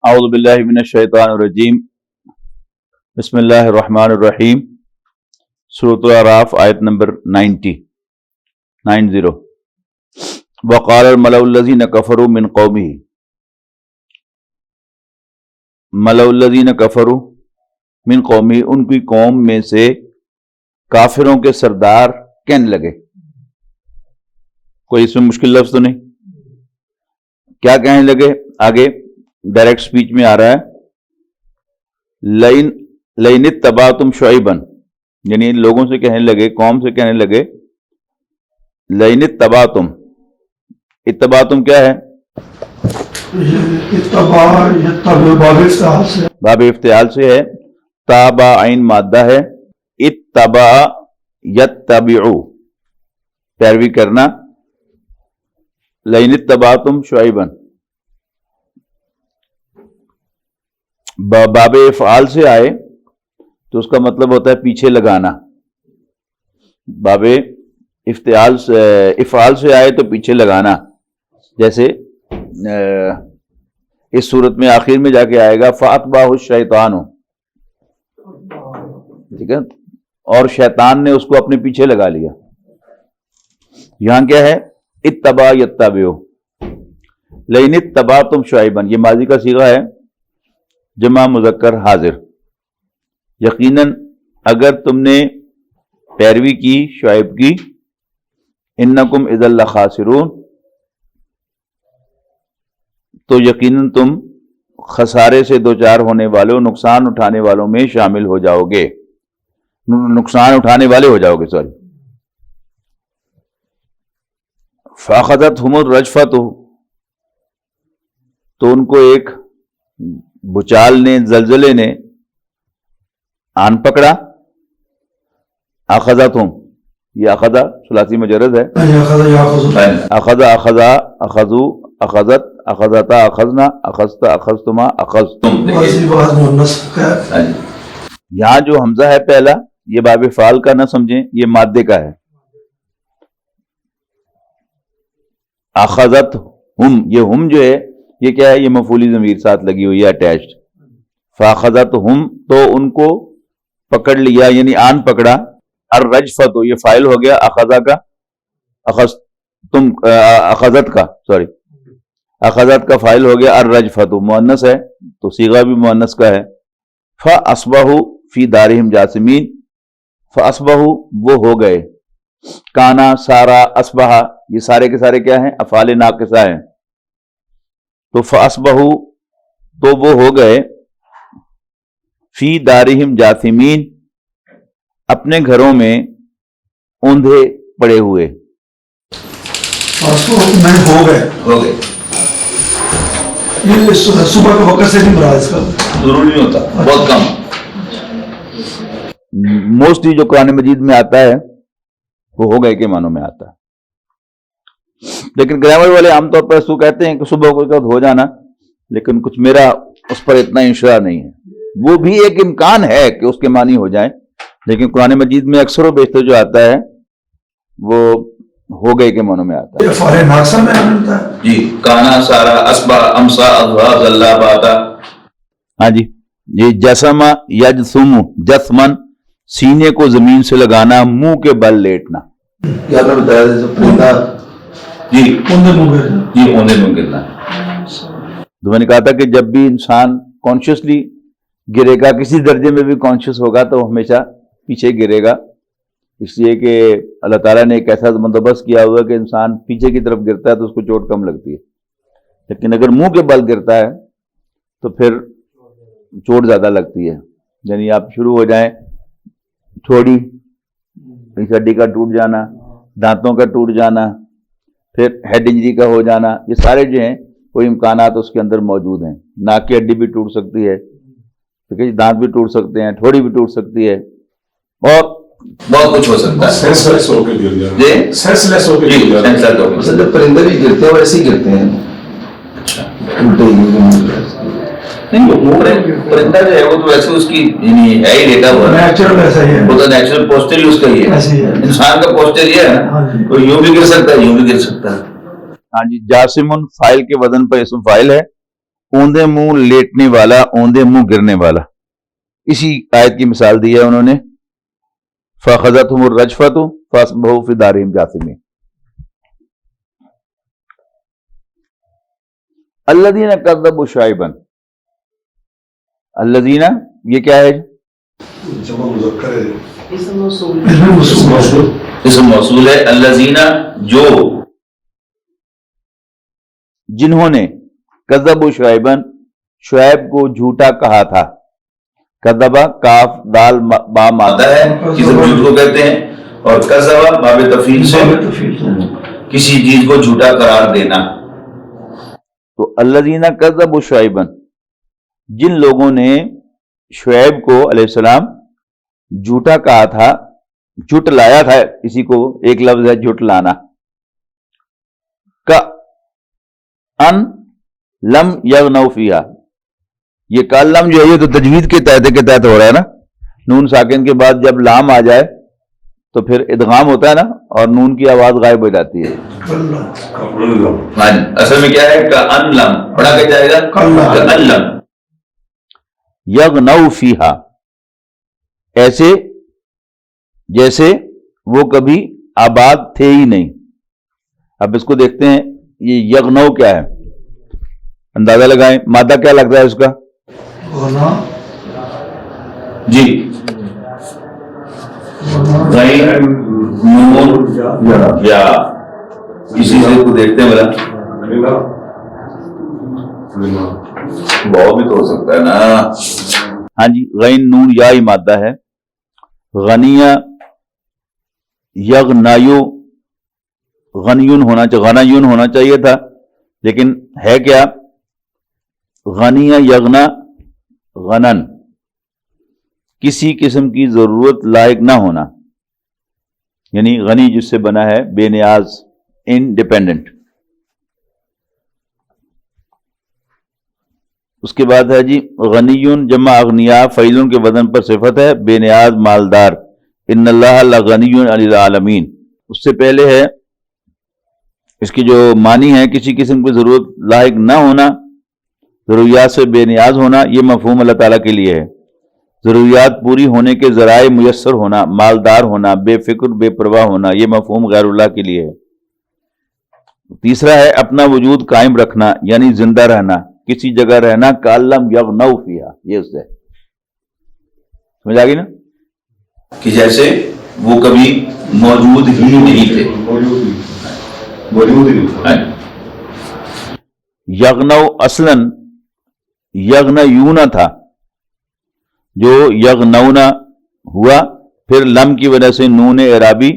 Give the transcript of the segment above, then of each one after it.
اعوذ باللہ من الشیطان الرجیم بسم اللہ الرحمن الرحیم سورۃ الاعراف آیت نمبر 90 وقال الملأ الذین کفروا من قومہ، ملأ الذین کفروا من قومہ، ان کی قوم میں سے کافروں کے سردار کہنے لگے، کوئی اس میں مشکل لفظ تو نہیں، کیا کہنے لگے؟ آگے ڈائریکٹ سپیچ میں آ رہا ہے لئن اتبعتم شعیبا، یعنی لوگوں سے کہنے لگے، قوم سے کہنے لگے لئن اتبعتم، اتبعتم کیا ہے؟ باب افتعال سے ہے، تابع عین مادہ ہے، اتبع یتبعو پیروی کرنا، لئن اتبعتم شعیبا باب افعال سے آئے تو اس کا مطلب ہوتا ہے پیچھے لگانا، باب افعال سے آئے تو پیچھے لگانا، جیسے اس صورت میں آخر میں جا کے آئے گا فَأَتْبَعَهُ الشَّيْطَانُ، ٹھیک ہے، اور شیطان نے اس کو اپنے پیچھے لگا لیا۔ یہاں کیا ہے؟ اتبع یتبعو، لئن اتبعتم شعیبا، یہ ماضی کا صیغہ ہے، جمع مذکر حاضر، یقیناً اگر تم نے پیروی کی شعیب کی، انکم اذا لخاسرون، تو یقیناً تم خسارے سے دوچار ہونے والوں، نقصان اٹھانے والوں میں شامل ہو جاؤ گے، نقصان اٹھانے والے ہو جاؤ گے، سوری۔ فاخذتہم الرجفۃ، تو ان کو ایک بچال نے، زلزلے نے آن پکڑا، اخذتہم، یہ اخذا ثلاثی مجرد ہے، اخذ اخذا اخذو اخذت اخذتا اخذنا اخذت اخذتما اخذتم۔ یہاں جو حمزہ ہے پہلا، یہ باب فعال کا نہ سمجھیں، یہ مادے کا ہے، اخذت ہم، یہ ہم جو ہے یہ کیا ہے؟ یہ مفعولی ضمیر ساتھ لگی ہوئی ہے، اٹیچڈ، فاخذت ہم، تو ان کو پکڑ لیا، یعنی آن پکڑا، الرجفۃ، یہ فاعل ہو گیا اخذا کا، اخذت کا، سوری، اخذت کا فاعل ہو گیا، الرجفۃ مؤنث ہے تو صیغہ بھی مؤنث کا ہے۔ فاصبحوا فی دارہم جاثمین، فاصبحوا، وہ ہو گئے، کانا، سارا، اصبح، یہ سارے کے سارے کیا ہیں؟ افعال ناقصہ ہیں، تو فاصبحوا، تو وہ ہو گئے، فی دارہم جاثمین، اپنے گھروں میں اوندھے پڑے ہوئے، ہو گئے، یہ صبح کے وقت سے نہیں مراد، اس کا ضروری نہیں ہوتا، بہت کم، موسٹلی جو قرآن مجید میں آتا ہے وہ ہو گئے کے معنوں میں آتا ہے، لیکن گرامر والے عام طور پر اس کو کہتے ہیں کہ صبح کو ہو جانا، لیکن کچھ میرا اس پر اتنا انشاء نہیں ہے، وہ بھی ایک امکان ہے کہ اس کے معنی ہو جائیں، لیکن قرآن مجید میں اکثر و بیشتر جو آتا ہے وہ ہو گئے کے معنوں میں آتا ہے۔ فارے ناقصہ میں آتا ہے، جی، کانا، سارا، اصبح، امسا، اضحا، ظلا، باتا، ہاں جی، یہ جسم، یجسم، جسمن، سینے کو زمین سے لگانا، منہ کے بل لیٹنا، یا میں بتایا پرندہ، جی اوندے منہ گرنا۔ تو میں نے کہا تھا کہ جب بھی انسان کانشیسلی گرے گا، کسی درجے میں بھی کانشیس ہوگا، تو ہمیشہ پیچھے گرے گا، اس لیے کہ اللہ تعالیٰ نے ایک ایسا بندوبست کیا ہوا ہے کہ انسان پیچھے کی طرف گرتا ہے تو اس کو چوٹ کم لگتی ہے، لیکن اگر منہ کے بل گرتا ہے تو پھر چوٹ زیادہ لگتی ہے، یعنی آپ شروع ہو جائیں، تھوڑی اس ہڈی کا ٹوٹ جانا، دانتوں کا ٹوٹ جانا، پھر ہیڈ انجری کا ہو جانا، یہ سارے جو ہیں کوئی امکانات اس کے اندر موجود ہیں، ناک کی ہڈی بھی ٹوٹ سکتی ہے، ٹھیک ہے، دانت بھی ٹوٹ سکتے ہیں، تھوڑی بھی ٹوٹ سکتی ہے، اور بہت کچھ ہو سکتا ہے، سینس لیس ہو کے گر جائے، سینس لیس ہو کے گر جائے، مثلا جب پرندے بھی گرتے ہیں ویسے ہی گرتے ہیں، اچھا نہیں، پرندہ جو ہے وہ تو ویسے اس کی یعنی ہے ہی لیٹا ہوا، نیچرل ایسا ہی ہے، وہ تو نیچرل پوسچر ہی اس کا ہی ہے، انسان کا پوسچر یہ ہے، وہ یوں بھی گر سکتا ہے، یوں بھی گر سکتا ہے۔ ہاں جی، جاسمن فاعل کے وزن پر اسم فاعل ہے، اوندے منہ لیٹنے والا، اوندے منہ گرنے والا. اسی آیت کی مثال دی ہے انہوں نے. فَأَخَذَتْهُمُ الرَّجْفَةُ فَأَصْبَحُوا فِي دَارِهِمْ جَاثِمِينَ. الذین کذبوا شعیبا. الذین یہ کیا ہے؟ جمع مذکر ہے. اسم موصول اسم موصول ہے. الذین جو، جنہوں نے، کذبوا شعیبا شعیب کو جھوٹا کہا تھا. کذبا کاف دال با مادہ ہے، کسی جھوٹ کو کہتے ہیں، اور کذبا باب تفعیل سے کسی چیز کو جھوٹا قرار دینا. تو الذین کذبوا شعیبا، جن لوگوں نے شعیب کو علیہ السلام جھوٹا کہا تھا، جھٹ لایا تھا. کسی کو ایک لفظ ہے جھٹ لانا. کا ان لم یغنوا فیہا، یہ کالم جو ہے یہ تو تجوید کے تحت ہو رہا ہے نا. نون ساکن کے بعد جب لام آ جائے تو پھر ادغام ہوتا ہے نا، اور نون کی آواز غائب ہو جاتی ہے. اصل میں کیا ہے؟ کأن لم پڑھا کے جائے گا، کأن لم یغنوا فیہا، ایسے جیسے وہ کبھی آباد تھے ہی نہیں. اب اس کو دیکھتے ہیں یہ یغنوا کیا ہے، اندازہ لگائیں. مادہ کیا لگتا ہے اس کا؟ جی نون یا کسی سے کو دیکھتے ہیں بلا بہت بھی تو ہو سکتا ہے نا. ہاں جی، غین نون یا ہی مادہ ہے. غنیہ یغنایو، غنیون ہونا چاہیے تھا، لیکن ہے کیا؟ غنیہ یغنا غنن، کسی قسم کی ضرورت لائق نہ ہونا، یعنی غنی جس سے بنا ہے بے نیاز، انڈیپینڈنٹ. اس کے بعد ہے جی غنیون جمع اغنیا، فعیلن کے وزن پر صفت ہے، بے نیاز مالدار. ان اللہ لغنی عن العالمین. اس سے پہلے ہے اس کی جو معنی ہے کسی قسم کی ضرورت لاحق نہ ہونا، ضروریات سے بے نیاز ہونا. یہ مفہوم اللہ تعالیٰ کے لیے ہے. ضروریات پوری ہونے کے ذرائع میسر ہونا، مالدار ہونا، بے فکر بے پرواہ ہونا. یہ مفہوم غیر اللہ کے لیے ہے. تیسرا ہے اپنا وجود قائم رکھنا، یعنی زندہ رہنا، کسی جگہ رہنا. کالم یغنوا فیہا، یہ اس سے سمجھ آ گئی نا، کہ جیسے وہ کبھی موجود ہی نہیں تھے. یغنوا اصلاً یغنیون تھا، جو یغنونا ہوا، پھر لم کی وجہ سے نون اعرابی،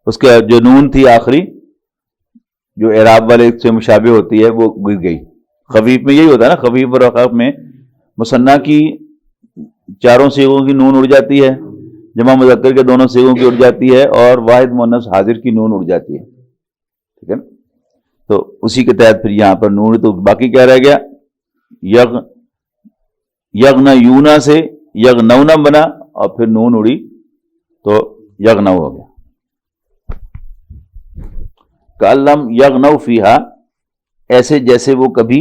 اس کا جو نون تھی آخری جو اعراب والے سے مشابہ ہوتی ہے وہ گر گئی. خفیف میں یہی ہوتا ہے نا، خفیف اور رقاق میں مثنیٰ کی چاروں صیغوں کی نون اڑ جاتی ہے، جمع مذکر کے دونوں صیغوں کی اڑ جاتی ہے، اور واحد مؤنث حاضر کی نون اڑ جاتی ہے. ٹھیک ہے نا، تو اسی کے تحت پھر یہاں پر نون، تو باقی کیا رہ گیا؟ یغنیونا سے یغنونا بنا اور پھر نون اڑی تو یغنو ہو گیا. کالم یغنوا فیہا، ایسے جیسے وہ کبھی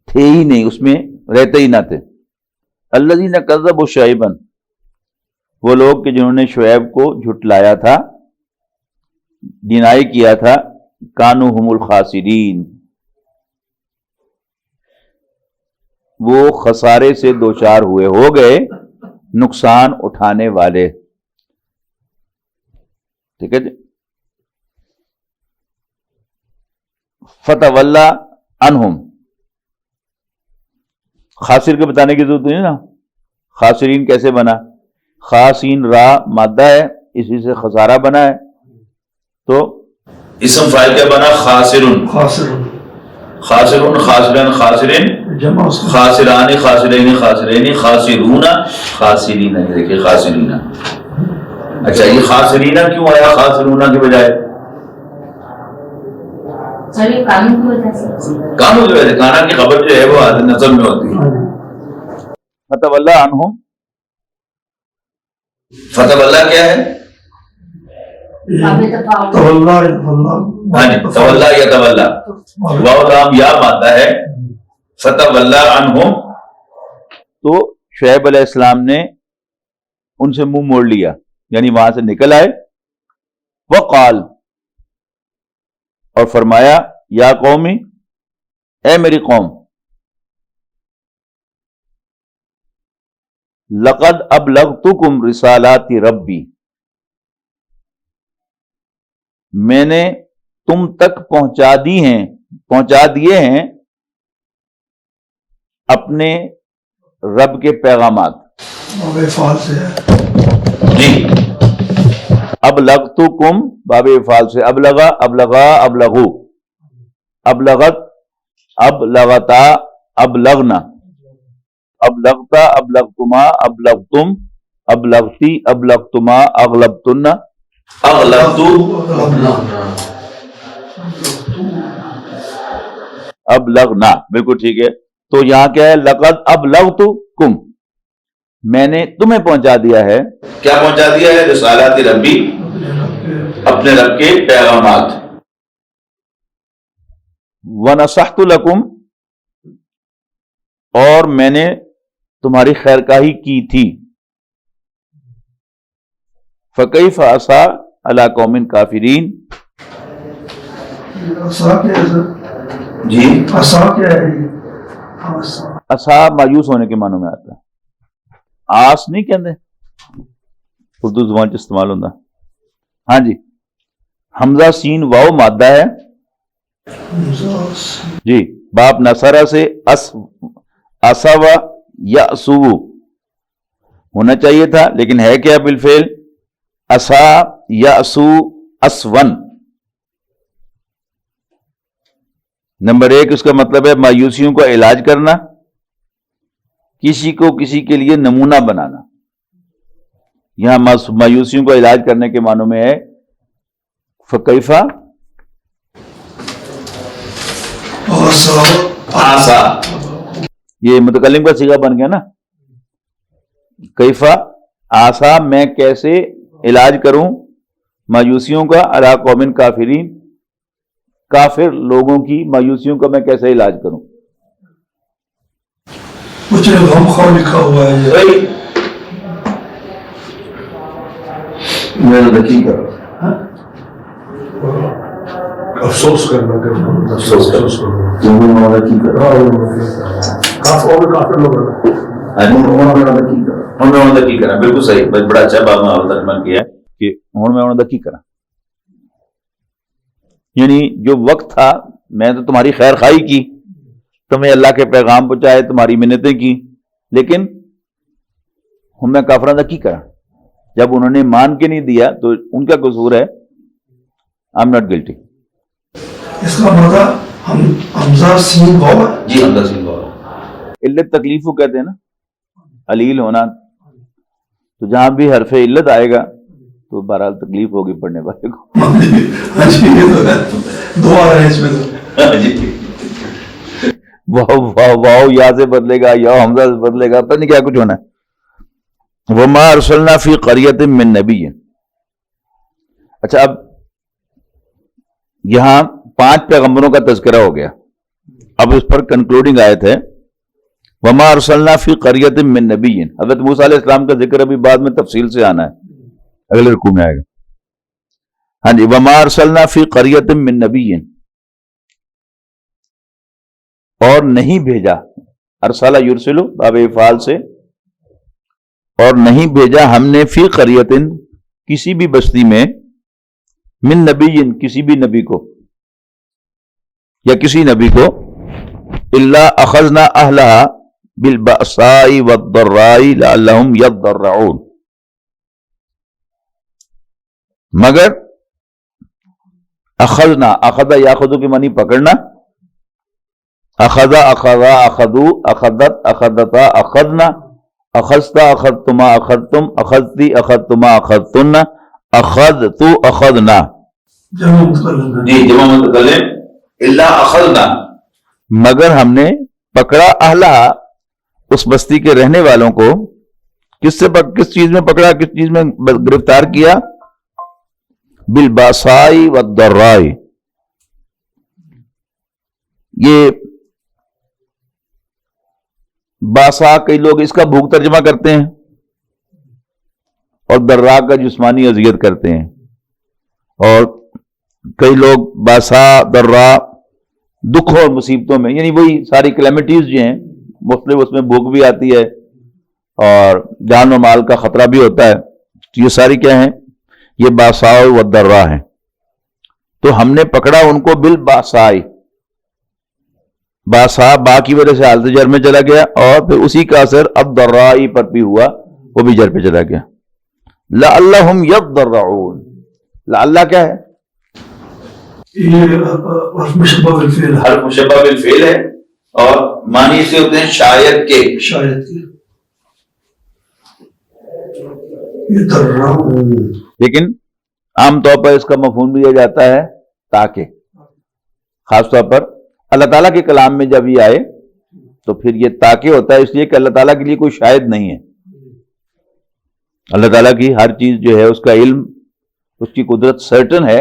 تھے ہی نہیں، اس میں رہتے ہی نہ تھے. الذین کذبوا شعیبا، وہ لوگ کہ جنہوں نے شعیب کو جھٹلایا تھا، ڈینائی کیا تھا. کانوا هم الخاسرین، وہ خسارے سے دوچار ہوئے، ہو گئے نقصان اٹھانے والے. ٹھیک ہے جی. فتولی عنہم، خاسر کے بتانے کی ضرورت نہیں نا. خاسرین کیسے بنا؟ خاسین را مادہ ہے، اسی سے خسارہ بنا ہے. تو اسم فاعل کیا بنا؟ خاسرن. خاسرن خاسرن خاسرین، خاسران خاسرین خاسرین، خاسرون خاسرین. دیکھیے خاسرین. اچھا یہ خاسرین کیوں آیا خاسرون کے بجائے؟ قانون کی وجہ سے، قانون کی وجہ سے. کانا کی خبر جو ہے وہ نظم میں ہوتی ہے. فتولی عنہم، فتولی کیا ہے؟ تولا یا تولا، واو لام یا مادہ ہے، فتولی عنہم، تو شعیب علیہ السلام نے ان سے منہ موڑ لیا، یعنی وہاں سے نکل آئے. وقال، اور فرمایا، یا قومی، اے میری قوم، لقد ابلغتکم رسالات ربی، میں نے تم تک پہنچا دیے ہیں اپنے رب کے پیغامات. باب افعال سے ہے. جی، ابلغتکم باب افعال سے، ابلغا، ابلغا، ابلغو، ابلغت، ابلغتا، ابلغنا، ابلغتا، ابلغتما، ابلغتم، ابلغتی، ابلغتما، اغلبتن، اغلبتو، ابلغنا، بالکل ٹھیک ہے. تو یہاں کیا ہے؟ لقد ابلغتکم، میں نے تمہیں پہنچا دیا ہے. کیا پہنچا دیا ہے؟ رسالات ربی، اپنے رب کے پیغامات. وَنَصَحْتُ لَكُمْ، اور میں نے تمہاری خیرخواہی کی تھی. فَكَيْفَ عَصَىٰ عَلَىٰ قَوْمٍ كَافِرِينَ. عصا کیا ہے سر؟ جی، عصا کیا ہے یہ؟ عصا. عصا مایوس ہونے کے معنوں میں آتا ہے. آس نہیں کہتے اردو زبان چ استعمال ہوتا. ہاں جی، حمزہ سین واؤ مادہ ہے. جی، باپ نصرہ سے اسوا یاسو ہونا چاہیے تھا، لیکن ہے کیا بالفعل؟ اسا یاسو اسون. نمبر 1 اس کا مطلب ہے مایوسیوں کا علاج کرنا، کسی کو کسی کے لیے نمونہ بنانا. یہاں مایوسیوں کا علاج کرنے کے معنوں میں ہے فکیفہ آسا، یہ متکلم کا صیغہ بن گیا نا. کیفہ آسا، میں کیسے علاج کروں مایوسیوں کا، علی قوم کافرین، کافر لوگوں کی مایوسیوں کا میں کیسے علاج کروں. کچھ غم خواہ لکھا ہوا ہے یہ. میں لکی کر افسوس کرنا افسوس کرنا. لکی کر کافر لوگ ہیں. کی کرا، بالکل صحیح، بڑا اچھا باب میں ترجمہ کیا ہے کہ ہوں میں انہوں نے کی کرا، یعنی جو وقت تھا میں تو تمہاری خیر خواہی کی، تمہیں اللہ کے پیغام پہنچائے، تمہاری منتیں کی، لیکن ہم میں کافرانہ کی کرا. جب انہوں نے مان کے نہیں دیا تو ان کا قصور ہے. I'm not guilty. اس کا مطلب حمزہ سین واو ہے. جی، حمزہ سین واو. علت تکلیف کو کہتے ہیں نا، علیل ہونا. تو جہاں بھی حرف علت آئے گا تو بہرحال تکلیف ہوگی پڑھنے والے کو. ہاں جی، یہ تو ہے. دو آ رہے ہیں اس میں تو. واو واو واو یا سے بدلے گا، یا حمزہ سے بدلے گا، پتہ نہیں کیا کچھ ہونا ہے. وَمَا أَرْسَلْنَا فِي قَرْيَةٍ مِّن نَبِيٍّ. اچھا، اب یہاں 5 پیغمبروں کا تذکرہ ہو گیا. اب اس پر کنکلوڈنگ آیت ہے وَمَا أَرْسَلْنَا فِي قَرْيَةٍ مِّن نَبِيٍّ. حضرت موسیٰ علیہ السلام کا ذکر ابھی بعد میں تفصیل سے آنا ہے، اگلے رکوع میں آئے گا. ہاں جی، وَمَا أَرْسَلْنَا فِي قَرْيَةٍ مِّن نَبِيٍّ، اور نہیں بھیجا. ارسلہ یرسلو باب افعال سے، اور نہیں بھیجا ہم نے فی قریۃ، کسی بھی بستی میں، من نبی، کسی بھی نبی کو یا کسی نبی کو، الا اخذنا اہلہا بالبأساء والضراء لعلہم یضرعون، مگر اخذنا، اخذ یاخذ کی معنی پکڑنا، اخذ، اخذا، اخذو، اخذت، اخذتا، اخذنا، اخذتا، اخذتما، اخذتم، اخذتی، اخذتما، اخذتن، اخذتو، اخذنا. جمع متکلم ہے. جی، جمع متکلم. الا اخذنا، مگر ہم نے پکڑا، اہلہ، اس بستی کے رہنے والوں کو. کس چیز میں پکڑا، کس چیز میں گرفتار کیا؟ بالباساء والضراء. یہ باسا کئی لوگ اس کا بھوک ترجمہ کرتے ہیں اور درا کا جسمانی اذیت کرتے ہیں، اور کئی لوگ باسا درا دکھ اور مصیبتوں میں، یعنی وہی ساری کلیمٹیز جو ہیں مختلف، اس میں بھوک بھی آتی ہے اور جان و مال کا خطرہ بھی ہوتا ہے، تو یہ ساری کیا ہیں؟ یہ باسا و درا ہیں۔ تو ہم نے پکڑا ان کو بالباسائی، باسا با کی وجہ سے حالت جر میں چلا گیا، اور پھر اسی کا اثر اب درائی پر بھی ہوا، وہ بھی جر پہ چلا گیا۔ لعلہم یضرعون، لعلہ کیا ہے؟ یہ مشبہ بالفعل ہے، حرف مشبہ بالفعل ہے، اور معنی سے ہوتے ہیں شاید کے، شاید کی یہ درعون، لیکن عام طور پر اس کا مفہوم لیا جاتا ہے تاکہ، خاص طور پر اللہ تعالیٰ کے کلام میں جب یہ آئے تو پھر یہ تاکہ ہوتا ہے، اس لیے کہ اللہ تعالیٰ کے لیے کوئی شاید نہیں ہے۔ اللہ تعالیٰ کی ہر چیز جو ہے اس کا علم، اس کی قدرت سرٹن ہے،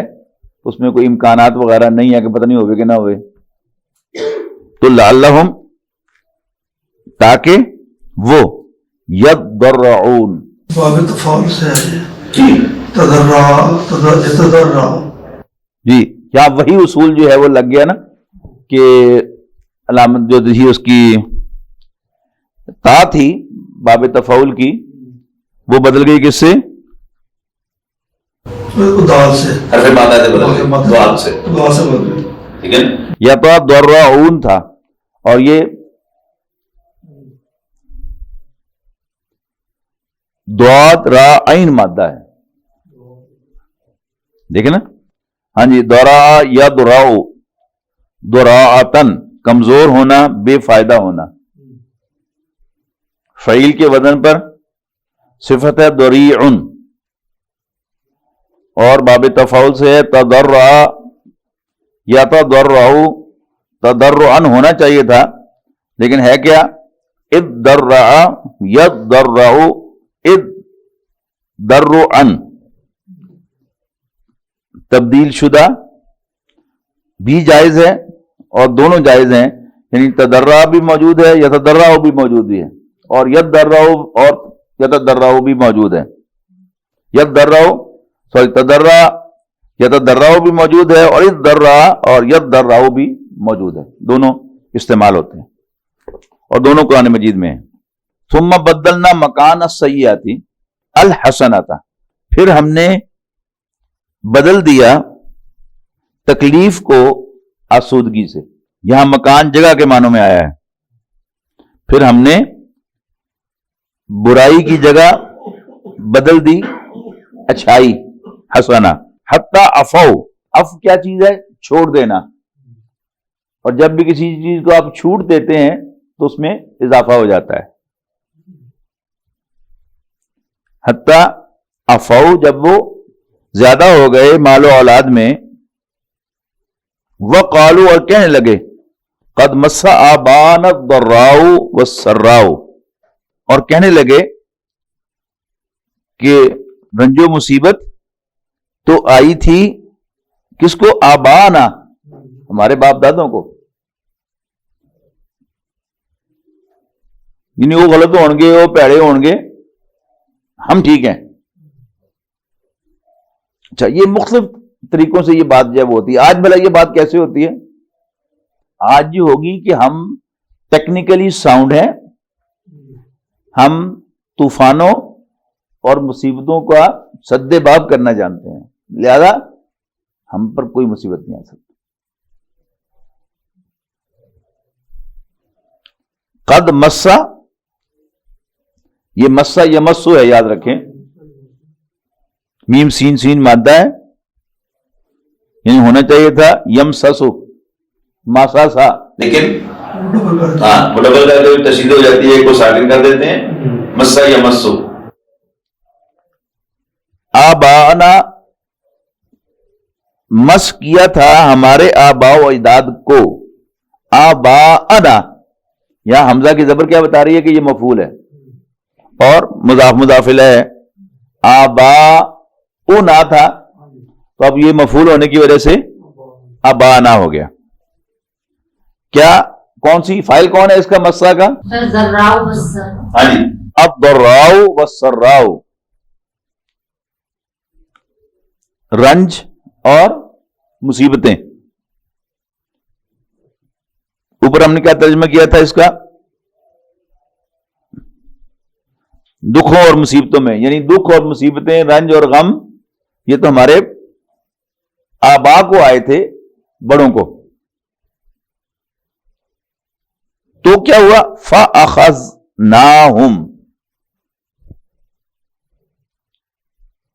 اس میں کوئی امکانات وغیرہ نہیں ہے کہ پتہ نہیں ہوئے کہ نہ ہوئے۔ تو لعلہم تاکہ وہ یضرعون، باب تفاعل سے ہے تضرع، جی یہاں وہی اصول جو ہے وہ لگ گیا نا کہ علامت جو تھی اس کی تا تھی باب تفاعل کی، وہ بدل گئی کس سے؟ دال سے، حرف مادہ سے بدل گئی، دعا سے، دعا سے بدل گئی۔ ٹھیک ہے، یا تو درعون تھا، اور یہ دعات را عین مادہ ہے، دیکھیں نا، ہاں جی، دورا یا دراؤ، دراعتن کمزور ہونا، بے فائدہ ہونا، فعیل کے وزن پر صفت ہے دریعن، اور باب تفاعل سے ہے تضرع، یا تضرعو، تضرعن ہونا چاہیے تھا، لیکن ہے کیا؟ اضرع یضرع اضرعن، تبدیل شدہ بھی جائز ہے اور دونوں جائز ہیں، یعنی تضرع بھی موجود ہے، یتضرع بھی موجود ہے، اور یضرع اور یتضرع بھی موجود ہے، تضرع یتضرع بھی موجود ہے، اور اضرع اور یضرع بھی موجود ہے، دونوں استعمال ہوتے ہیں اور دونوں قرآن مجید میں ہیں۔ ثم بدلنا مکان السیئات الحسنۃ، پھر ہم نے بدل دیا تکلیف کو آسودگی سے، یہاں مکان جگہ کے معنوں میں آیا ہے، پھر ہم نے برائی کی جگہ بدل دی اچھائی، حسنہ، حتی عفو، عفو کیا چیز ہے؟ چھوڑ دینا، اور جب بھی کسی چیز کو آپ چھوٹ دیتے ہیں تو اس میں اضافہ ہو جاتا ہے، حتی عفو، جب وہ زیادہ ہو گئے مال و اولاد میں، وقالوا، اور کہنے لگے، قد مس آبانا الضراء والسراء، اور کہنے لگے کہ رنج و مصیبت تو آئی تھی کس کو؟ آبانا، ہمارے باپ دادوں کو، یعنی وہ غلط ہوں گے، وہ پیڑے ہوں گے، ہم ٹھیک ہیں۔ اچھا، یہ مختلف طریقوں سے یہ بات جب ہوتی ہے، آج بھلا یہ بات کیسے ہوتی ہے؟ آج یہ ہوگی کہ ہم ٹیکنیکلی ساؤنڈ ہیں، ہم طوفانوں اور مصیبتوں کا سد باب کرنا جانتے ہیں، لہذا ہم پر کوئی مصیبت نہیں آ سکتی۔ قد مسا، یہ مسا یمسو ہے، یاد رکھیں، میم سین سین مادہ ہے، یعنی ہونا چاہیے تھا یم سسو، ماسا سا، لیکن ہاں وہ ڈبل کر کے تشدید ہو جاتی ہے، کو ساکن کر دیتے ہیں، مسا یمسو۔ آبانا، مس کیا تھا ہمارے آبا و اجداد کو، آبانا، یہاں حمزہ کی زبر کیا بتا رہی ہے کہ یہ مفعول ہے اور مضاف مضاف الیہ ہے، آبا او نہ تھا تو اب یہ مفعول ہونے کی وجہ سے ابانا ہو گیا۔ کیا کون سی فائل کون ہے اس کا مسا کا؟ سر ذراؤ والسر. ہاں جی. الضراء والسراء، رنج اور مصیبتیں. اوپر ہم نے کیا ترجمہ کیا تھا اس کا؟ دکھوں اور مصیبتوں میں، یعنی دکھ اور مصیبتیں، رنج اور غم، یہ تو ہمارے آبا کو آئے تھے، بڑوں کو. تو کیا ہوا؟ فَأَخَذْنَاهُمْ،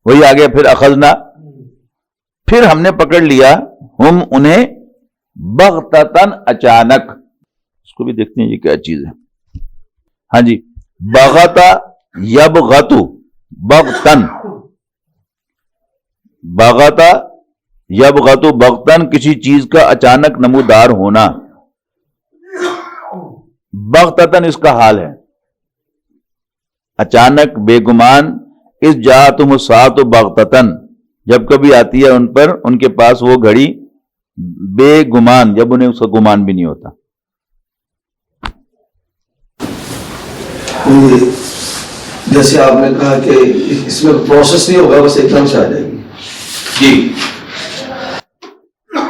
وہی آگے پھر اخذنا، پھر ہم نے پکڑ لیا، ہم انہیں، بغتتاً اچانک. اس کو بھی دیکھتے ہیں یہ کیا چیز ہے. ہاں جی، بغتا یبغتو، بغتن، بغتا یبغتو بغتن، کسی چیز کا اچانک نمودار ہونا. بغتتاً اس کا حال ہے، اچانک، بے گمان. اس جاءتہم الساعۃ بغتتاً، جب کبھی آتی ہے ان پر، ان کے پاس وہ گھڑی بے گمان، جب انہیں اس کا گمان بھی نہیں ہوتا. جیسے آپ نے کہا کہ اس میں پروسیس نہیں ہوگا، بس ایک دم سے آ جائے گی. جی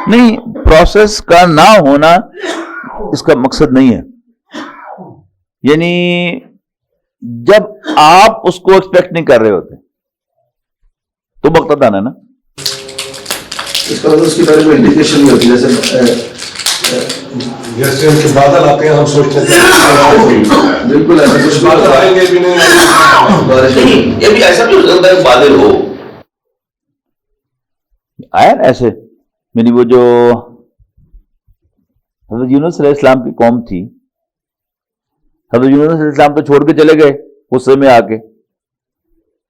نہیں، پروسیس کا نہ ہونا اس کا مقصد نہیں ہے. یعنی جب آپ اس کو ایکسپیکٹ نہیں کر رہے ہوتے تو بغتتاً ہے نا. اس کا مطلب اس کے بارے میں انڈیکیشن نہیں ہوتی. جیسے ان کے بادل آتے ہیں ہم سوچتے ہیں بالکل ایسا کچھ بادل آئیں گے بھی نہیں. یہ بھی ایسا بھی ہو سکتا ہے بادل ہو آیا نا ایسے. یعنی وہ جو حضرت یونس علیہ السلام کی قوم تھی، حضرت یونس علیہ السلام تو چھوڑ کے چلے گئے غصے میں آ کے،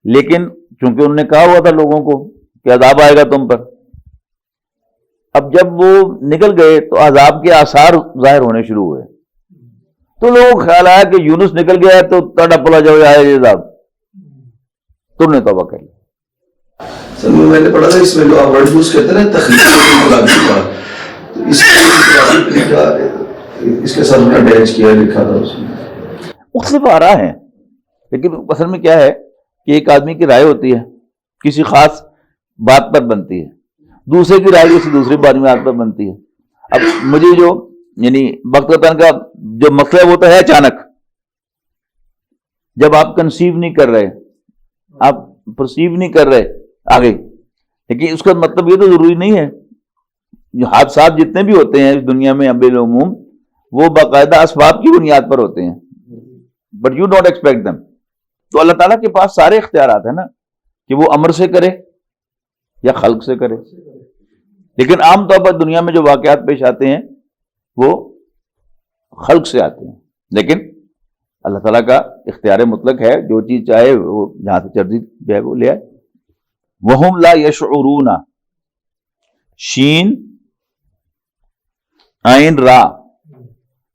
لیکن چونکہ انہوں نے کہا ہوا تھا لوگوں کو کہ عذاب آئے گا تم پر. اب جب وہ نکل گئے تو عذاب کے آثار ظاہر ہونے شروع ہوئے، تو لوگوں کو خیال آیا کہ یونس نکل گیا ہے تو ٹاٹا پلا جاؤ آئے یہ عذاب. تم نے توبہ کر لی. سر میں نے پڑھا تھا اس میں جو آپ ورڈ یوز کرتے ہیں نا، تخلیقی انقلابی کا، تو اس کا انقلابی طریقہ اس کے ساتھ اٹیچ کیا لکھا تھا اس میں. مختلف آراء ہیں، لیکن اصل میں کیا ہے کہ ایک آدمی کی رائے ہوتی ہے، کسی خاص بات پر بنتی ہے، دوسرے کی رائے کسی دوسری بات پر بنتی ہے. اب مجھے جو یعنی بغتتاً کا جو مسئلہ وہ تو ہے اچانک، جب آپ کنسیو نہیں کر رہے، آپ پرسیو نہیں کر رہے آگے. لیکن اس کا مطلب یہ تو ضروری نہیں ہے. جو حادثات جتنے بھی ہوتے ہیں اس دنیا میں بالعموم، وہ باقاعدہ اسباب کی بنیاد پر ہوتے ہیں، but you don't expect them. تو اللہ تعالیٰ کے پاس سارے اختیارات ہیں نا کہ وہ امر سے کرے یا خلق سے کرے. لیکن عام طور پر دنیا میں جو واقعات پیش آتے ہیں وہ خلق سے آتے ہیں، لیکن اللہ تعالیٰ کا اختیار مطلق ہے، جو چیز چاہے وہ جہاں سے چرزی جو ہے وہ لے آئے. وَهُمْ لَا يَشْعُرُونَ، شین عین را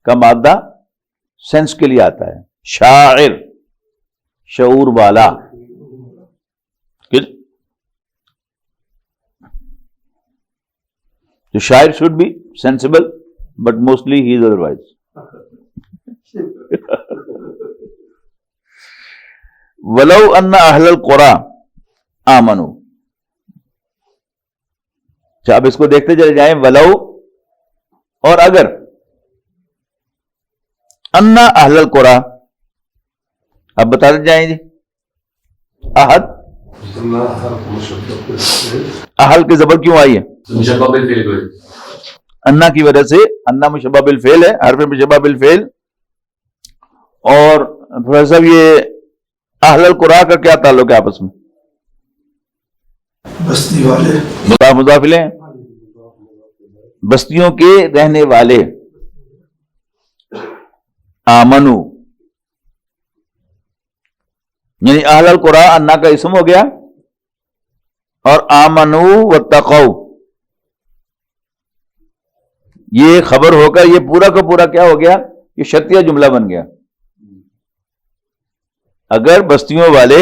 کا مادہ سینس کے لیے آتا ہے. شاعر، شعور والا. تو شاعر should be sensible but mostly he is otherwise. وَلَوْ أَنَّ أَهْلَ الْقُرَىٰ آمَنُوا. اچھا اب اس کو دیکھتے چلے جائیں. ولو، اور اگر، ان اہل القرى، اب بتاتے جائیں جی. احد، اہل کی زبر کیوں آئی ہے؟ انا کی وجہ سے. انا مشبہ بالفعل ہے، حرف مشبہ بالفعل. اور پروفیسر صاحب یہ اہل القرى کا کیا تعلق ہے آپس میں؟ بستی والے، مضاف الیہ، بستیوں کے رہنے والے. آمنو یعنی اہل القرى انا کا اسم ہو گیا، اور آمنو واتقوا یہ خبر ہو کر یہ پورا کا پورا کیا ہو گیا؟ یہ شرطیہ جملہ بن گیا. اگر بستیوں والے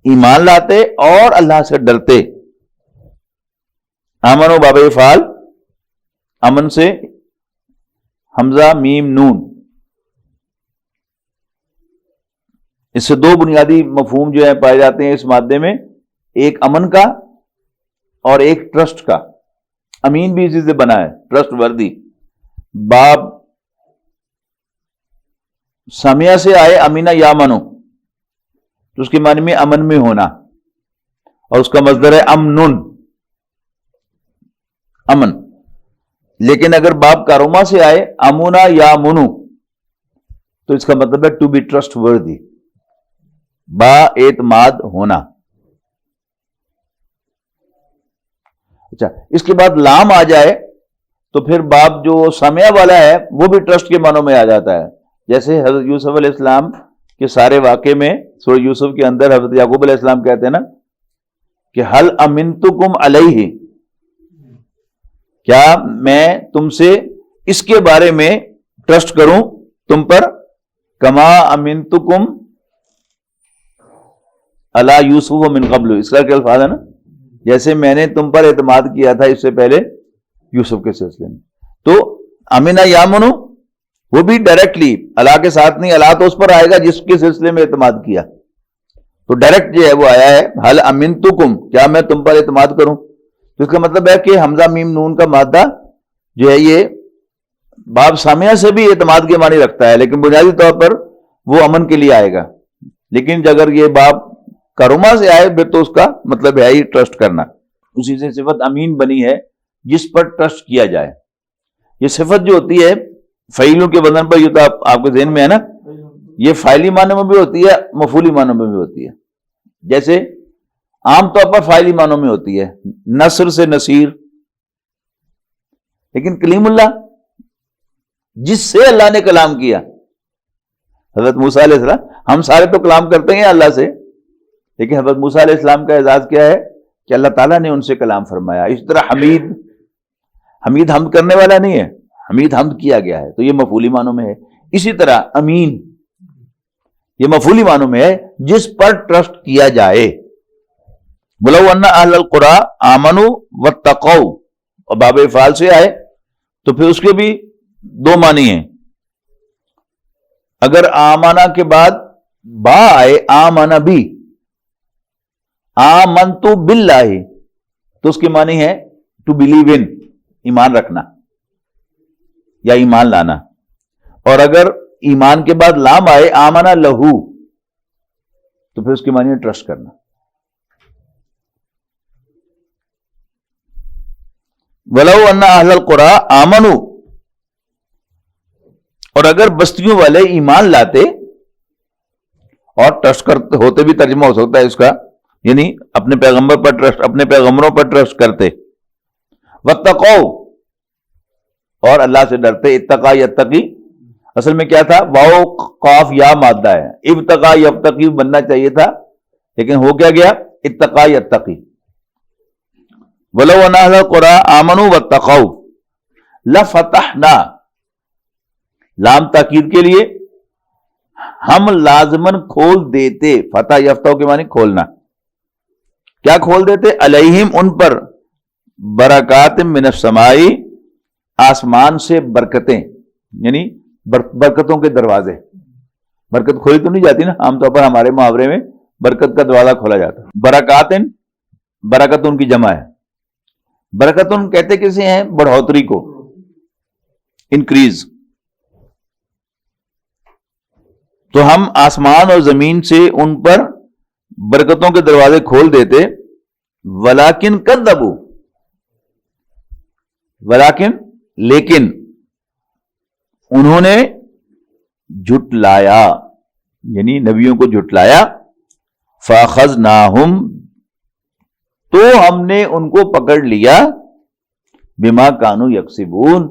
ایمان لاتے اور اللہ سے ڈرتے. امن و باب فعال، امن سے حمزہ میم نون، اس سے دو بنیادی مفہوم جو ہے پائے جاتے ہیں اس مادے میں، ایک امن کا اور ایک ٹرسٹ کا. امین بھی اسی سے بنا ہے، ٹرسٹ وردی. باب سمیہ سے آئے امینہ یا منو، تو اس کے معنی میں امن میں ہونا، اور اس کا مصدر ہے امنن، امن. لیکن اگر باب کاروما سے آئے امونا یا منو، تو اس کا مطلب ہے ٹو بی ٹرسٹ وردی، با اعتماد ہونا. اچھا، اس کے بعد لام آ جائے تو پھر باب جو سمیہ والا ہے وہ بھی ٹرسٹ کے معنوں میں آ جاتا ہے. جیسے حضرت یوسف علیہ السلام کے سارے واقعے میں سورہ یوسف کے اندر حضرت یعقوب علیہ السلام کہتے ہیں نا کہ حل امنتکم علیہ، کیا میں تم سے اس کے بارے میں ٹرسٹ کروں تم پر، کما امنتکم علی یوسف من قبل، اس کا کیا الفاظ ہے نا، جیسے میں نے تم پر اعتماد کیا تھا اس سے پہلے یوسف کے سلسلے میں. تو امینہ یامنو وہ بھی ڈائریکٹلی اللہ کے ساتھ نہیں، اللہ تو اس پر آئے گا جس کے سلسلے میں اعتماد کیا. تو ڈائریکٹ جو ہے وہ آیا ہے حل امنتکم، کیا میں تم پر اعتماد کروں. تو اس کا مطلب ہے کہ حمزہ میم نون کا مادہ جو ہے یہ باب سامیہ سے بھی اعتماد کے معنی رکھتا ہے، لیکن بنیادی طور پر وہ امن کے لیے آئے گا. لیکن اگر یہ باب کروما سے آئے پھر تو اس کا مطلب ہے ہی ٹرسٹ کرنا. اسی سے صفت امین بنی ہے جس پر ٹرسٹ کیا جائے. یہ صفت جو ہوتی ہے فعیلوں کے وزن پر، یہ تو آپ کے ذہن میں ہے نا، یہ فاعلی معنوں میں بھی ہوتی ہے، مفعولی معنوں میں بھی ہوتی ہے. جیسے عام طور پر فاعلی معنوں میں ہوتی ہے، نصر سے نصیر. لیکن کلیم اللہ جس سے اللہ نے کلام کیا، حضرت موسیٰ علیہ السلام، ہم سارے تو کلام کرتے ہیں اللہ سے، لیکن حضرت موسیٰ علیہ السلام کا اعزاز کیا ہے کہ اللہ تعالیٰ نے ان سے کلام فرمایا. اس طرح حمید حمد کرنے والا نہیں ہے، حمید حمد کیا گیا ہے، تو یہ مفعولی معنوں میں ہے. اسی طرح امین یہ مفعولی معنوں میں ہے جس پر ٹرسٹ کیا جائے. وَلَوْ أَنَّ أَهْلَ الْقُرَىٰ آمَنُوا وَاتَّقَوْا، اور باب افعال سے آئے تو پھر اس کے بھی دو معنی ہیں. اگر آمنا کے بعد با آئے آمنا بھی، آمنتو باللہ، تو اس کے معنی ہے ٹو بلیو ان، ایمان رکھنا یا ایمان لانا. اور اگر ایمان کے بعد لام آئے آمنا لہو، تو پھر اس کے معنی ہے ٹرسٹ کرنا. وَلَوْ أَنَّ أَهْلَ الْقُرَىٰ آمَنُوا، اور اگر بستیوں والے ایمان لاتے، اور ٹرسٹ کرتے ہوتے بھی ترجمہ ہو سکتا ہے اس کا، یعنی اپنے پیغمبر پر ٹرسٹ، اپنے پیغمبروں پر ٹرسٹ کرتے. وَاتَّقَوْا، اور اللہ سے ڈرتے. اتقا یتقی اصل میں کیا تھا، واو قاف یا مادہ ہے، ابتقا یبتقی بننا چاہیے تھا، لیکن ہو کیا گیا اتقا یتقی. وَلَوْ أَنَّ أَهْلَ الْقُرَىٰ آمَنُوا وَاتَّقَوْا لَفَتَحْنَا، لام تاکید کے لیے، ہم لازمن کھول دیتے، فتح یفتح کے معنی کھولنا، کیا کھول دیتے، علیہم ان پر، برکات من السماء، آسمان سے برکتیں، یعنی برکتوں کے دروازے. برکت کھولی تو نہیں جاتی نا، عام طور پر ہمارے محاورے میں برکت کا دروازہ کھولا جاتا. برکات، برکت ان کی جمع ہے. برکت ان کہتے کسے ہیں، بڑھوتری کو، انکریز. تو ہم آسمان اور زمین سے ان پر برکتوں کے دروازے کھول دیتے. ولیکن کذبوا، ولیکن لیکن انہوں نے جھٹلایا، یعنی نبیوں کو جھٹلایا. فاخذناہم، تو ہم نے ان کو پکڑ لیا، بما کانوا یکسبون،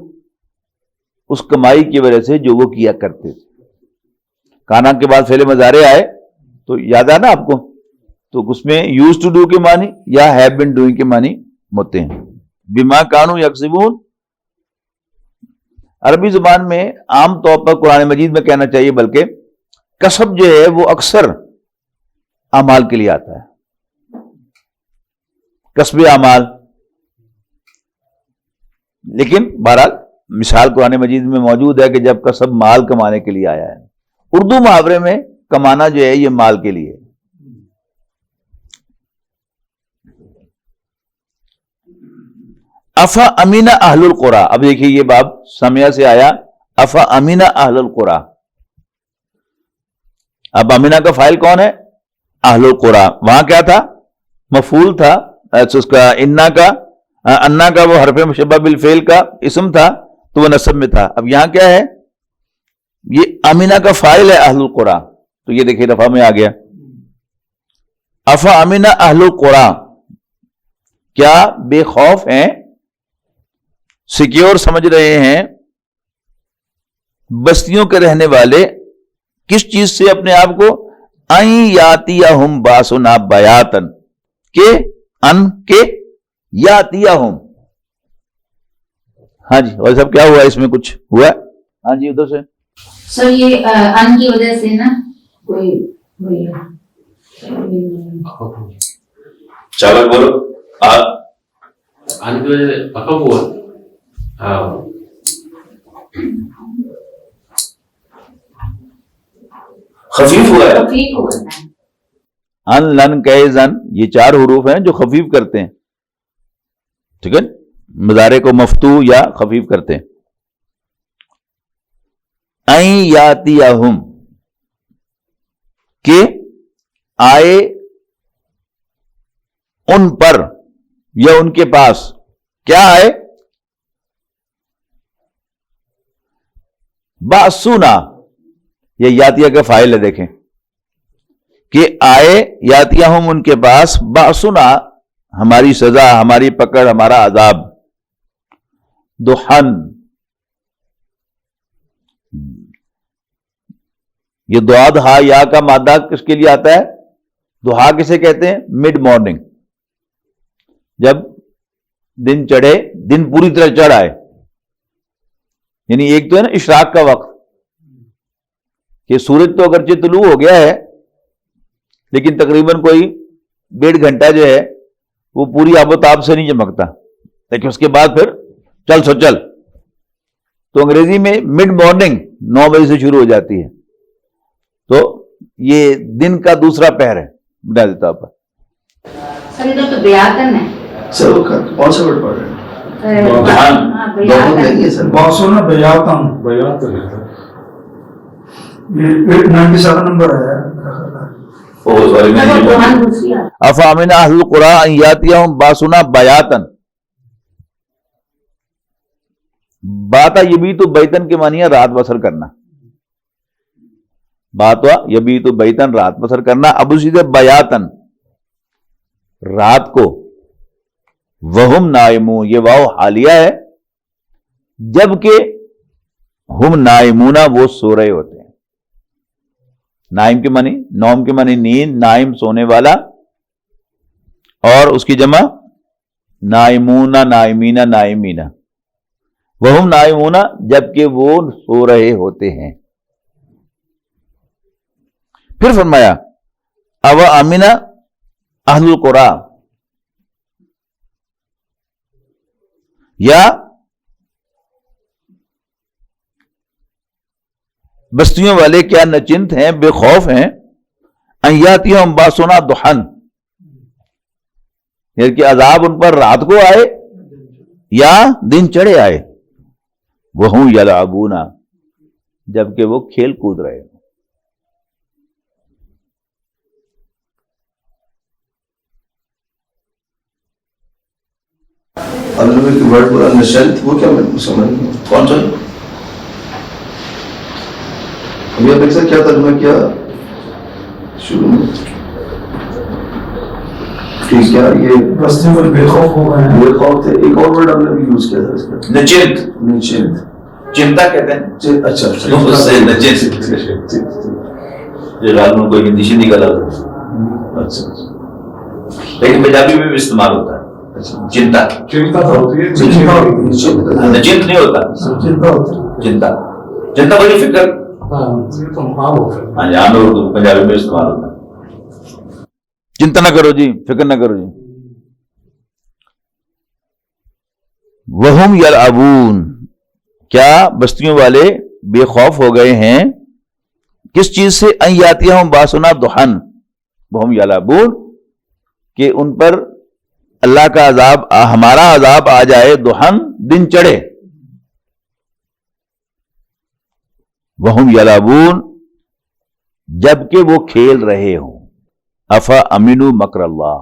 اس کمائی کی وجہ سے جو وہ کیا کرتے تھے. کانا کے بعد فعل مضارع آئے تو یاد آنا آپ کو، تو اس میں یوز ٹو ڈو کے معنی یا ہیو بین ڈوئنگ کے معنی ہوتے ہیں. بما کانوا یکسبون عربی زبان میں عام طور پر قرآن مجید میں کہنا چاہیے، بلکہ کسب جو ہے وہ اکثر اعمال کے لیے آتا ہے، کسب اعمال. لیکن بہرحال مثال قرآن مجید میں موجود ہے کہ جب کسب مال کمانے کے لیے آیا ہے. اردو محاورے میں کمانا جو ہے یہ مال کے لیے. افا امین اہل القرى، اب دیکھیے یہ باب سمیہ سے آیا افا امین اہل القرى. اب امینہ کا فاعل کون ہے؟ اہل القرى. وہاں کیا تھا؟ مفعول تھا. اس کا انا کا وہ حرف مشبہ بالفعل کا اسم تھا تو وہ نصب میں تھا. اب یہاں کیا ہے؟ یہ امینہ کا فاعل ہے اہل القرى، تو یہ دیکھیے رفع میں آ گیا. افا امین اہل القرى، کیا بے خوف ہیں، سیکیور سمجھ رہے ہیں بستیوں کے رہنے والے کس چیز سے اپنے آپ کو؟ این یاتیہم باسنا بیاتن، کہ ان کے یاتیہم. ہاں جی، اور سب کیا ہوا اس میں؟ کچھ ہوا؟ ہاں جی ادھر سے. سر یہ ان کی وجہ سے نا کوئی وہی ہے. چالک بولو. ان کی وجہ سے پکا ہوا. ہاں خفیف ہوا ہے. ٹھیک ہو گیا ہے. ان لن کہ زن، یہ 4 حروف ہیں جو خفیف کرتے ہیں. ٹھیک ہے، مضارع کو مفتوح یا خفیف کرتے ہیں. این یاتیہم، کہ آئے ان پر یا ان کے پاس. کیا آئے؟ باسنا، یہ یاتیہ کا فاعل ہے. دیکھیں کہ آئے یاتیہم ان کے پاس، باسنا ہماری سزا، ہماری پکڑ، ہمارا عذاب. دحن، یہ دعاد ہا یا کا مادہ کس کے لیے آتا ہے؟ دہا کسے کہتے ہیں؟ مڈ مارننگ، جب دن چڑھے، دن پوری طرح چڑھ آئے. یعنی ایک تو ہے نا اشراق کا وقت، کہ سورج تو اگرچہ طلوع ہو گیا ہے لیکن تقریباً کوئی 1.5 گھنٹہ جو ہے وہ پوری آب و تاب سے نہیں چمکتا، لیکن اس کے بعد پھر چل سو چل. تو انگریزی میں مڈ مارننگ 9 بجے سے شروع ہو جاتی ہے. تو یہ دن کا دوسرا پہر ہے بنیادی طور پر. سر ادھر تو بیاتن ہے. سر وہ کون سا ورڈ پڑھ رہے ہیں؟ ہاں، دونوں بیاتن. نہیں ہے سر. باسونا بیاتن، یہ 97 نمبر ہے. افامن اہل القرى ان یاتیہم باسنا بیاتن. باتا یبیت بیتن کے معنی ہے رات بسر کرنا. باتا یبیت بیتن، رات بسر کرنا. اب اسی سے بیاتن، رات کو. وہم نائمون، یہ واو حالیہ ہے، جبکہ ہم نائمون، وہ سو رہے ہوتے ہیں. نائم کے معنی، نوم کے معنی نیند، نائم سونے والا، اور اس کی جمع نائمون، نائمین، نائمین. وہم نائمون، جبکہ وہ سو رہے ہوتے ہیں. پھر فرمایا او امن اہل القرى، یا بستیوں والے کیا نچنت ہیں، بے خوف ہیں. ان یاتیہم باسنا ضحی، یعنی کہ عذاب ان پر رات کو آئے یا دن چڑھے آئے. وہم یلعبون، جبکہ وہ کھیل کود رہے ہیں. عربی میں ورڈ بولا نشنت، وہ کیا میں سمجھ نہیں. کون سا؟ ابھی آپ ایک ساتھ کیا ترجمہ کیا شروع میں؟ ٹھیک، کیا یہ بستیوں پر بے خوف ہو گئے ہیں. بے خوف تھے. ایک اور ورڈ ہم نے بھی یوز کیا تھا اس کا، نچنت، نچنت. چنتا کہتے ہیں. اچھا اس سے نچنت، یہ غالباً کوئی ہندی شندی کا لفظ ہے، اچھا. لیکن پنجابی میں بھی استعمال ہوتا ہے. چنتا، چنتا تو ہوتی ہے، چنتا ہوتی ہے. نچنت نہیں ہوتا. چنتا ہوتی ہے. چنتا، چنتا بڑی فکر. ہاں، یہ تو عام ہو گیا. ہاں جی، عام اردو پنجابی میں استعمال ہوتا ہے. چنتا نہ کرو جی، فکر نہ کرو جی. وہم یلعبون، کیا بستیوں والے بے خوف ہو گئے ہیں کس چیز سے؟ ان یاتیہم باسنا ضحی وہم یلعبون، کہ ان پر اللہ کا عذاب، ہمارا عذاب آ جائے ضحی، دن چڑھے، وہم یلعبون، جبکہ وہ کھیل رہے ہوں۔ افا امنوا مکر اللہ،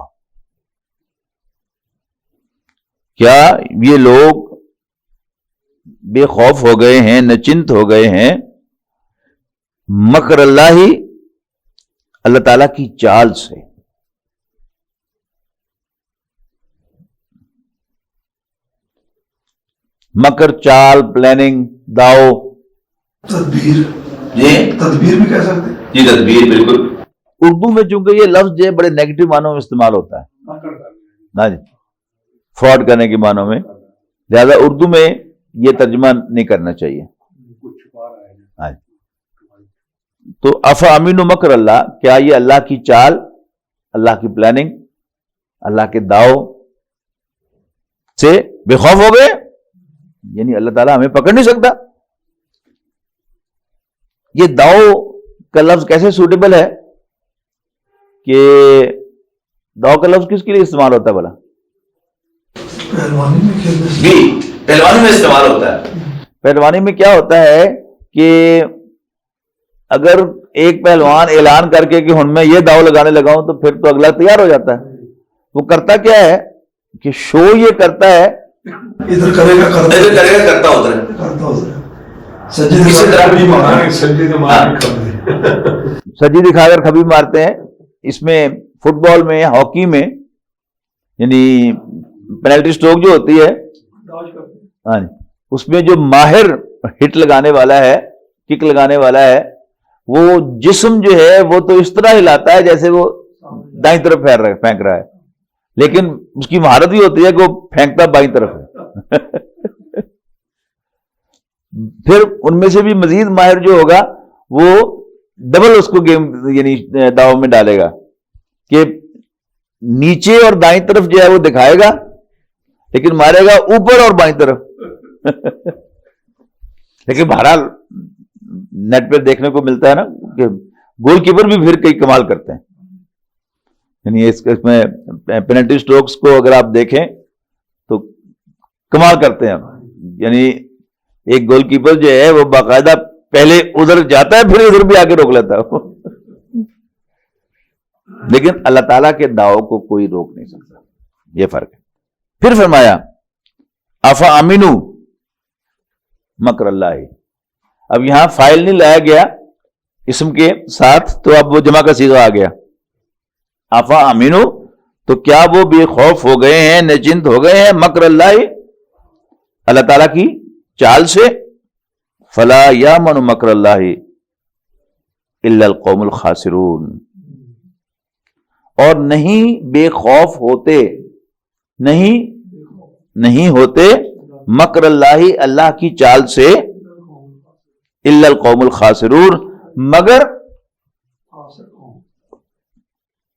کیا یہ لوگ بے خوف ہو گئے ہیں، نچنت ہو گئے ہیں مکر اللہ ہی، اللہ تعالی کی چال سے؟ مکر، چال، پلاننگ، داؤ، تدبیر، جی تدبیر بھی کہہ سکتے ہیں۔ جی تدبیر، بالکل۔ اردو میں چونکہ یہ لفظ جو ہے بڑے نیگیٹو معنوں میں استعمال ہوتا ہے، ہاں جی، فراڈ کرنے کے معنوں میں، لہذا اردو میں یہ ترجمہ نہیں کرنا چاہیے۔ ہاں جی، تو افا امین مکر اللہ، کیا یہ اللہ کی چال، اللہ کی پلاننگ، اللہ کے داؤ سے بے خوف ہو گئے؟ یعنی اللہ تعالیٰ ہمیں پکڑ نہیں سکتا۔ یہ داؤ کا لفظ کیسے سوٹیبل ہے کہ داؤ کا لفظ کس کے لیے استعمال ہوتا ہے بھلا؟ پہلوانی میں کھیلنے سے جی، پہلوانی میں استعمال ہوتا ہے۔ پہلوانی میں کیا ہوتا ہے کہ اگر ایک پہلوان اعلان کر کے کہ ہن میں یہ داؤ لگانے لگا ہوں تو پھر تو اگلا تیار ہو جاتا ہے۔ وہ کرتا کیا ہے کہ شو یہ کرتا ہے، ادھر کرے گا کرتا ادھر کرے گا کرتا ادھر ہے۔ کرتا ادھر سجدے اسی طرح بھی مانا سجی دکھا کر کبھی مارتے ہیں۔ اس میں فٹ بال میں، ہاکی میں، یعنی پینلٹی سٹروک جو ہوتی ہے، ہاں جی، اس میں جو ماہر ہٹ لگانے والا ہے، کک لگانے والا ہے، وہ جسم جو ہے وہ تو اس طرح ہلاتا ہے جیسے وہ دائیں طرف پھینک رہا ہے، لیکن اس کی مہارت یہ ہوتی ہے کہ وہ پھینکتا بائیں طرف ہے۔ پھر ان میں سے بھی مزید ماہر جو ہوگا وہ ڈبل اس کو گیم یعنی داؤ میں ڈالے گا کہ نیچے اور دائیں طرف جو ہے وہ دکھائے گا، لیکن مارے گا اوپر اور بائیں طرف۔ لیکن بہرحال نیٹ پہ دیکھنے کو ملتا ہے نا کہ گول کیپر بھی پھر کئی کمال کرتے ہیں، یعنی اس میں پینلٹی سٹروکس کو اگر آپ دیکھیں تو کمال کرتے ہیں، یعنی ایک گول کیپر جو ہے وہ باقاعدہ پہلے ادھر جاتا ہے پھر ادھر بھی آگے روک لیتا ہے، لیکن اللہ تعالیٰ کے داؤ کو کوئی روک نہیں سکتا، یہ فرق ہے۔ پھر فرمایا افا امینو مکر اللہ، اب یہاں فائل نہیں لایا گیا اسم کے ساتھ تو اب وہ جمع کا صیغہ آ گیا، افا امینو، تو کیا وہ بے خوف ہو گئے ہیں، نچنت ہو گئے ہیں مکر اللہ، اللہ تعالیٰ کی چال سے؟ فلا یامن مکر اللہ الا القوم الخاسرون، اور نہیں بے خوف ہوتے، نہیں ہوتے مکر اللہ، اللہ کی چال سے، الا القوم الخاسرون، مگر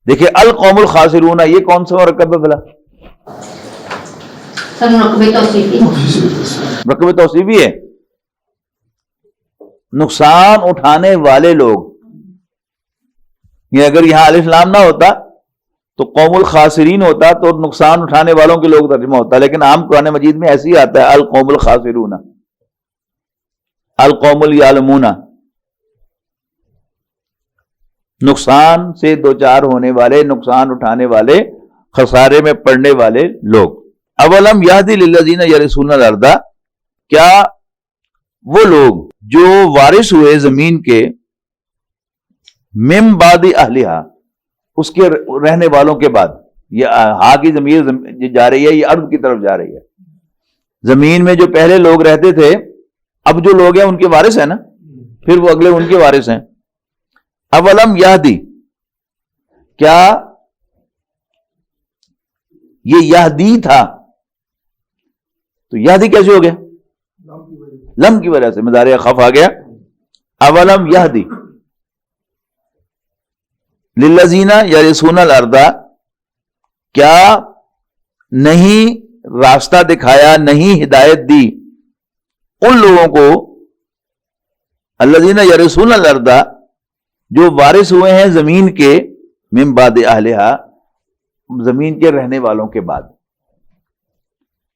دیکھیں القوم الخاسرون یہ کون سا مرکب ہے بھلا؟ سر نقبے توصیفی مرکب توصیفی ہے۔ نقصان اٹھانے والے لوگ، یہ اگر یہاں الف لام نہ ہوتا تو قوم الخاسرین ہوتا تو نقصان اٹھانے والوں کے لوگ ترجمہ ہوتا، لیکن عام قرآن مجید میں ایسے ہی آتا ہے القوم الخاسرون، القوم الیعلمون، نقصان سے دوچار ہونے والے، نقصان اٹھانے والے، خسارے میں پڑنے والے لوگ۔ اولم یہدی للذین یرثون الارض، کیا وہ لوگ جو وارث ہوئے زمین کے، من بعد اہلہا، اس کے رہنے والوں کے بعد، یہ ہا کی ضمیر جا رہی ہے، یہ ارض کی طرف جا رہی ہے، زمین میں جو پہلے لوگ رہتے تھے اب جو لوگ ہیں ان کے وارث ہیں نا، پھر وہ اگلے ان کے وارث ہیں۔ اولم یہدی، کیا یہ یہدی تھا تو یہدی کیسے ہو گیا؟ لم کی وجہ سے مضارع خف آ گیا۔ اولم یہدی للذین یرثون الارض، کیا نہیں راستہ دکھایا، نہیں ہدایت دی ان لوگوں کو الذین یرثون الارض جو وارث ہوئے ہیں زمین کے من بعد اہلہا زمین کے رہنے والوں کے بعد.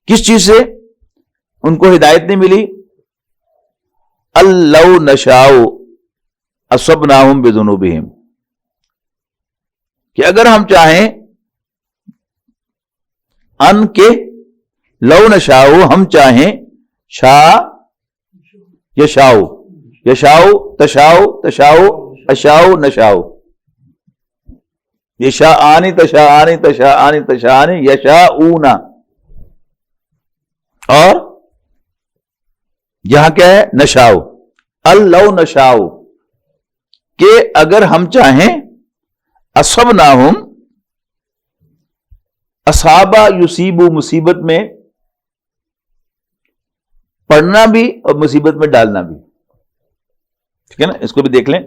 کس چیز سے ان کو ہدایت نہیں ملی؟ لو نشاء اصبناہم بذنوبہم کہ اگر ہم چاہیں ان کے لو نشاء ہم چاہیں شاء یشاء یشاء تشاء تشاء اشاء نشاء یشاءانی تشاءانی تشاءانی تشاءانی یشاءون. اور یہاں کیا ہے؟ نشاء. لو نشاء کہ اگر ہم چاہیں اصبناہم اصابہ یصیب مصیبت میں پڑھنا بھی اور مصیبت میں ڈالنا بھی. ٹھیک ہے نا؟ اس کو بھی دیکھ لیں.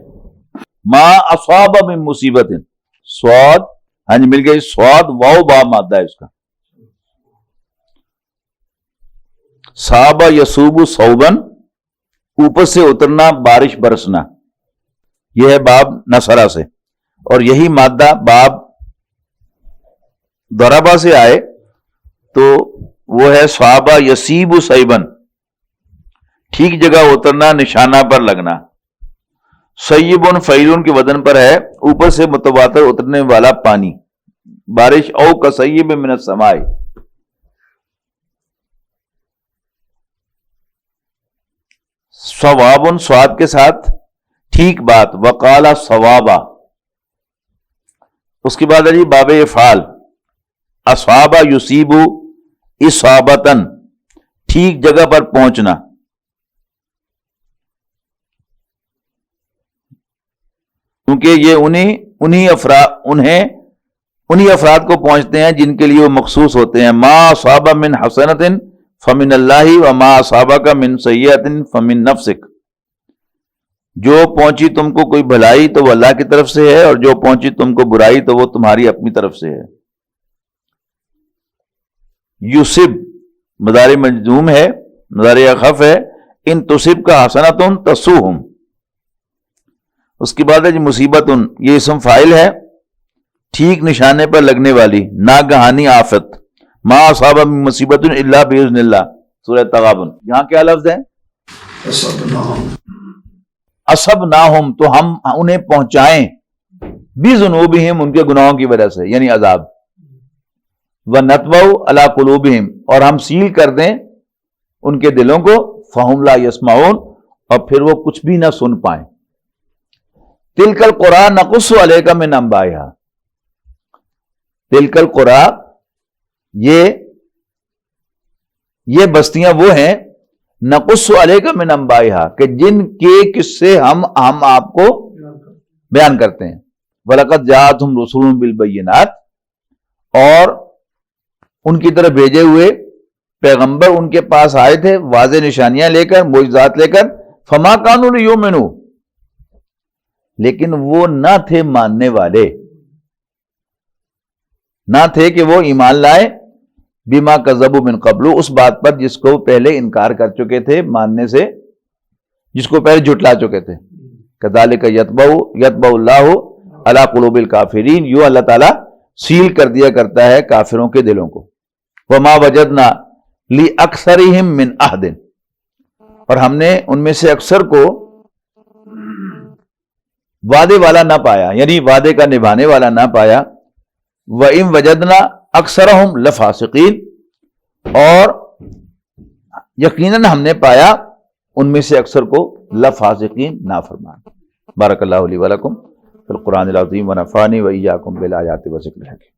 ما اصاب من مصیبت سواد ہاں جی مل گئی سواد واو با مادہ ہے اس کا. صابہ یصوب صوبن اوپر سے اترنا بارش برسنا یہ ہے باب نصرہ سے. اور یہی مادہ باب ضربہ سے آئے تو وہ ہے صابہ یصیب صیبن ٹھیک جگہ اترنا نشانہ پر لگنا. سیبن فعیلن کے وزن پر ہے اوپر سے متواتر اترنے والا پانی بارش. او کسیب من السماء صوابن سواد کے ساتھ ٹھیک بات. وقال صوابا اس کے بعد ہے جی باب افعال اصابہ یصیب اصابتن ٹھیک جگہ پر پہنچنا. کیونکہ یہ انہی افراد کو پہنچتے ہیں جن کے لیے وہ مخصوص ہوتے ہیں. ما اصاب من حسنۃ فمن اللہ وما اصابک من سیئۃ فمن نفسک جو پہنچی تم کو کوئی بھلائی تو وہ اللہ کی طرف سے ہے اور جو پہنچی تم کو برائی تو وہ تمہاری اپنی طرف سے ہے. یصب مضارع مجزوم ہے مضارع خف ہے. ان تصب کا حسنۃ تسوہم. اس کے بعد ہے جی مصیبت یہ اسم فاعل ہے ٹھیک نشانے پر لگنے والی ناگہانی آفت. ما اصاب من مصیبت الا باذن اللہ سورہ تغابن. یہاں کیا لفظ ہے؟ اصبناہم تو ہم انہیں پہنچائیں بذنوبہم ان کے گناہوں کی وجہ سے یعنی عذاب. ونطبع علی قلوبہم اور ہم سیل کر دیں ان کے دلوں کو فہم لا یسمعون اور پھر وہ کچھ بھی نہ سن پائیں. تلک القری نقص علیک من انبائہا تلک القری یہ بستیاں وہ ہیں نقص علیک من انبائہا کہ جن کے قصے ہم آپ کو بیان کرتے ہیں. وَلَقَدْ جَاءَتْهُمْ رُسُلٌ بِالْبَيِّنَاتِ اور ان کی طرف بھیجے ہوئے پیغمبر ان کے پاس آئے تھے واضح نشانیاں لے کر معجزات لے کر. فَمَا كَانُوا لِيُؤْمِنُوا لیکن وہ نہ تھے ماننے والے نہ تھے کہ وہ ایمان لائے بما کذبوا من قبل اس بات پر جس کو پہلے انکار کر چکے تھے ماننے سے جس کو پہلے جھٹلا چکے تھے. کذالک یطبع اللہ علی قلوب الکافرین یوں اللہ تعالیٰ سیل کر دیا کرتا ہے کافروں کے دلوں کو. وما وجدنا لاکثرہم من عہد اور ہم نے ان میں سے اکثر کو وعدے والا نہ پایا یعنی وعدے کا نبھانے والا نہ پایا. وَإِن وَجَدْنَا أَكْثَرَهُمْ لَفَاسِقِينَ اور یقیناً ہم نے پایا ان میں سے اکثر کو لفاسقین نافرمان. بارک اللہ لی ولکم فی القرآن العظیم ونفعنی وإیاکم بالآیات وذکر الحکیم.